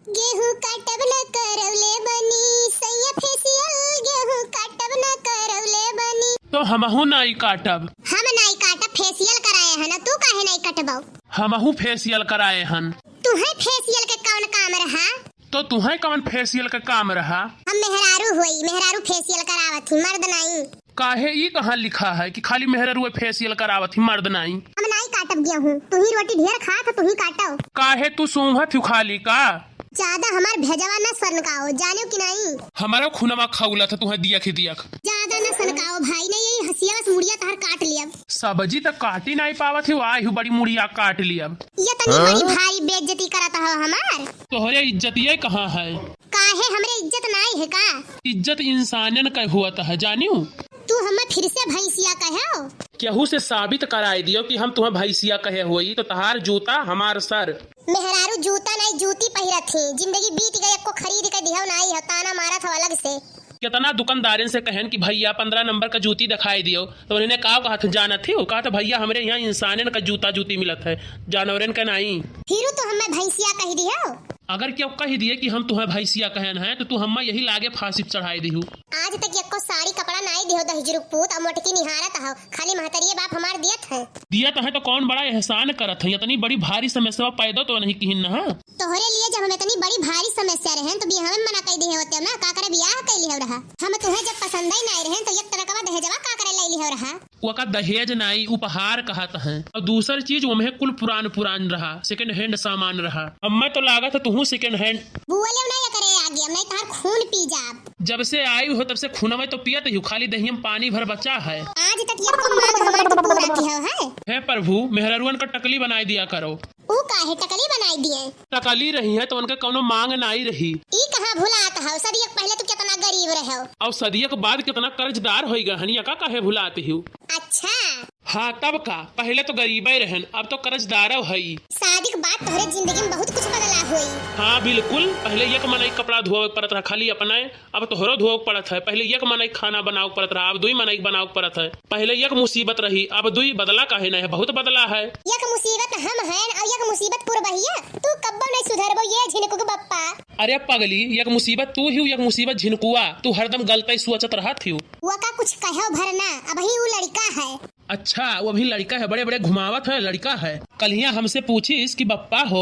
गेहूं काटब न करवले बनी सैया फेसियल गेहूं काटब न करवले बनी। तो हमहू नहीं काटब। हम नहीं काटब, फेसियल कराए है ना, तू काहे नहीं कटबौ? हमहू फेसियल कराए हन। तुहे फेसियल के कौन काम रहा? तो तुम्हें कौन फेसियल का काम रहा? हम मेहरारू हुई, मेहरारू फेसियल करावत ही, मर्द नहीं। काहे ये कहाँ लिखा है कि खाली मेहरारू फेसियल करावत ही, मर्द नहीं? हम नहीं काटब गेहूं, तू ही रोटी ढेर खा तो तू ही काटो। काहे तू सूंघत हु खाली का? ज्यादा हमार भेजवा न सनकाओ, जानो कि नहीं? हमारा खूनमा खौला था तुम्हें दिया के दिया। ज्यादा न सनकाओ भाई, नहीं यही हसिया बस मुड़िया तार काट लियब। सब्जी तक काटी नहीं पावत है, आई हूँ बड़ी मुड़िया काट लियब। ये तनी बड़ी भारी बेइज्जती करत हो हमार। तोहरे इज्जत ये कहाँ है? काहे हमरे इज्जत नहीं है का? इज्जत इंसानियन का हुआ है, जानियो। तू हमें फिर से भैंसिया कहो? केहू से साबित कराई दियो कि हम तुम्हें भैंसिया कहे हुई तो तहार जूता हमार सर। मेहरारू जूता नहीं जूती पहिरत थी, जिंदगी बीत गई, को खरीद के दिया नहीं है, ताना मारा था अलग से। कितना दुकानदारन से कहन कि भैया 15 नंबर का जूती दिखाई दियो, तो उन्होंने कहा था जाना थी, वो कहा था भैया हमारे यहाँ इंसानियन का जूता जूती मिलत है, जानवरन का नहीं। फिर तो हमें भैंसिया कह दियो। अगर क्यों कह दिए कि हम तुम्हें भैंसिया कहन है तो तू हमें यही लागे फांसी चढ़ाई दी। आज तक एको साड़ी कपड़ा नहीं दियो दहिजरुक पूत, और मोटकी निहारत हो, खाली महतरिये बाप हमार दियत है। दियत है तो कौन बड़ा एहसान करत है, इतनी बड़ी भारी समस्या पैदा तो नहीं किहिन ना। तोहरे लिए जब हम इतनी बड़ी भारी समस्या रहे तो बियाह में मना कह दिए होते ना, का करे बियाह कैली हो रहा। हम तुम्हें जब पसंद ही नहीं रहे तो एक तरह का दहेजवा का करे ले हो रहा। वो का दहेज नहीं उपहार कहत है, और दूसरी चीज वो में कुल पुरान रहा, सेकंड हैंड सामान रहा। अब मैं तो लागत है तू सेकंड हैंड बुआले ना करे आगे, हम नहीं तार खून पी जाब। जब से आई हो तब से खूनवा तो पियत ही, खाली दही में पानी भर बचा है। आज तक ये को मांग हमार तो पूरा किया है। हे प्रभु, मेहरारुअन का टकली बनाई दिया करो। ऊ काहे टकली बनाई दिए? टकली रही है तो उनके कोनो मांग नहीं रही। ई कहां भुलात हो? सदिया पहले तो कितना गरीब रहे हो, और सदिया के बाद कितना कर्जदार हो गए हनिया का काहे भुलाती हूँ? अच्छा हाँ तब का, पहले तो गरीबे रहन, अब तो कर्जदार है। शादी के बाद तोहरे जिंदगी में बहुत कुछ बदलाव हुई। हाँ बिल्कुल, पहले एक मनई कपड़ा धोवे पड़त रहा खाली अपने, अब तोहरो धोवे पड़त है। पहले एक मनई खाना बनाओ पड़त रहा, अब दुई मनई बनाओ पड़त है। पहले एक मुसीबत रही, अब दुई बदला काहे नहीं है, बहुत बदला है। एक मुसीबत हम हैं और एक मुसीबत पूर्वहिया, तू कब्बो नहीं सुधरबो ये झिनको के बप्पा। अरे पगली, एक मुसीबत तू ही, एक मुसीबत झिनकुआ, तू हरदम गलत सोचत रहा थी। वो का कुछ कहो भरना, अब ही वो लड़का है। अच्छा वो भी लड़का है, बड़े बड़े घुमावत है, लड़का है। कलिया हमसे पूछीस कि बप्पा हो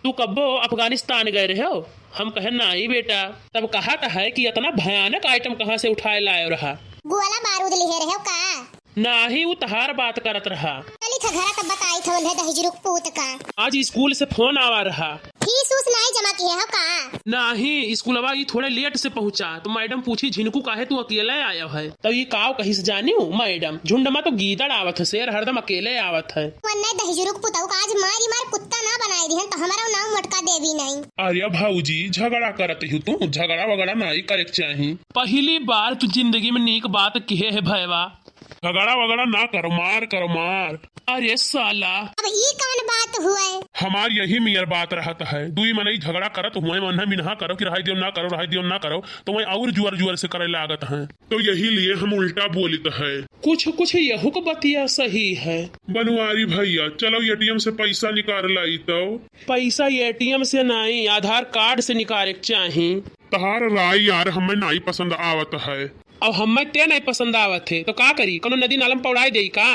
तू कब्बो अफगानिस्तान गए रहे हो? हम कहे नहीं बेटा। तब कहा था है कि इतना भयानक आइटम कहाँ से उठाए लाए रहा? गोला बारूद लिए रहे हो का? नहीं वो तहार बात करत रहा। चली था घरा तब बताई था उन्हें दहिजरुक पूत का। आज स्कूल से फोन आवा रहा। फीस उस नहीं जमा किए हो का? नहीं, स्कूलवा ये थोड़े लेट से पहुंचा तो मैडम पूछी झिनकू काहे तू अकेले आया है? तब ये काव कहीं से जानी हूँ मैडम, झुंड में तो गीदड़ आवत है, शेर हरदम अकेले आवत है। वन्ने दहिजरुक पुताऊ का आज मारी मार कुत्ता ना बनाई दिहन तो हमारा नाम मटका देवी नहीं। अरे भाऊजी झगड़ा करत हूँ, तू झगड़ा वगड़ा नहीं करे चाहिए। पहली बार तू जिंदगी में नीक बात किए है भैया। झगड़ा वगड़ा ना करो, मार करो मार। अरे साला, अब ये कौन बात हुआ? हमार यही मियर बात रहता है, दुई मनई झगड़ा करत हुए मन मिनहा करो कि रहाई दियो ना करो, रहाई दियो ना करो, तो वही और जुअर जुअर से करे लागत है। तो यही लिए हम उल्टा बोलित है। कुछ कुछ यहू को बतिया सही है। बनवारी भैया चलो एटीएम से पैसा निकाल लाई तो। पैसा एटीएम से नहीं, आधार कार्ड से निकाले चाहिए। तहार राय यार हमें नहीं पसंद आवत है। अब हमें ते नहीं पसंद आवत थे तो का करी, कोनो नदी नालम पौड़ाई दे का?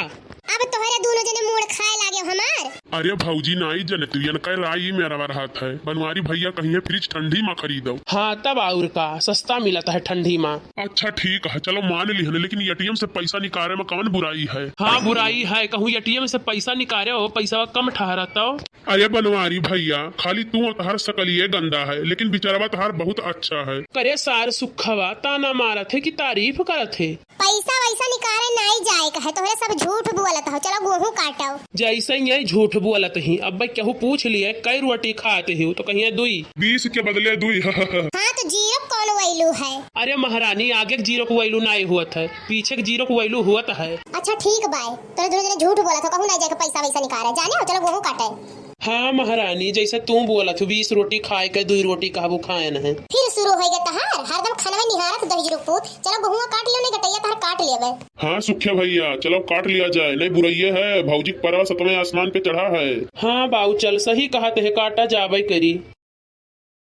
अब तोहरे दोनों जने मोड़ खाए लागे हमार। अरे भाऊजी नाई जनतियन का राय मेरा रहत है। बनवारी भैया कहीं फ्रिज ठंडी में खरीदो। हाँ तब और का सस्ता मिलता है ठंडी में। अच्छा ठीक है चलो मान लिहन, लेकिन एटीएम से पैसा निकाले में कौन बुराई है? हाँ बुराई है, कहूँ एटीएम से पैसा निकाले हो पैसा कम ठहरता हो। अरे बनवारी भैया खाली तू और तहार सकलिए गंदा है, लेकिन बेचारा तहार बहुत अच्छा है। करे सार सुखवा ताना मारत है कि तारीफ करत है। पैसा वैसा निकाले नहीं जाए कहे, तोहरे सब झूठ बोलत हो। चलो गेहूं काटो। जैसे यही झूठ बोलत ही। अब भाई केहू पूछ लिए कई रोटी खाते हो तो कहीं दुई 20 के बदले दुई। हाँ तो जीरो कौन वैल्यू है? अरे महारानी आगे के जीरो को वैल्यू नहीं हुआ है, पीछे के जीरो को वैल्यू हुआ है। अच्छा ठीक बाय, तोरे दोनों जने झूठ बोला था, कहूं नहीं जाके पैसा वैसा निकाले जाने हो। चलो गेहूं काटे। हाँ महारानी जैसे तू बोला तू 20 रोटी खाए के 2 रोटी कहबू खाए न है। फिर शुरू हो गया तहार हरदम खाना में निहारत दहिजरुक पूत। चलो गेहूं काट लियो, नहीं कटैया तहार काट लेबे। हाँ सुख्या भैया चलो काट लिया जाए, नहीं बुराइये है। भौजी परवा 7वें आसमान पे चढ़ा है। हाँ बाऊ चल सही कहा ते काटा जाबे करी।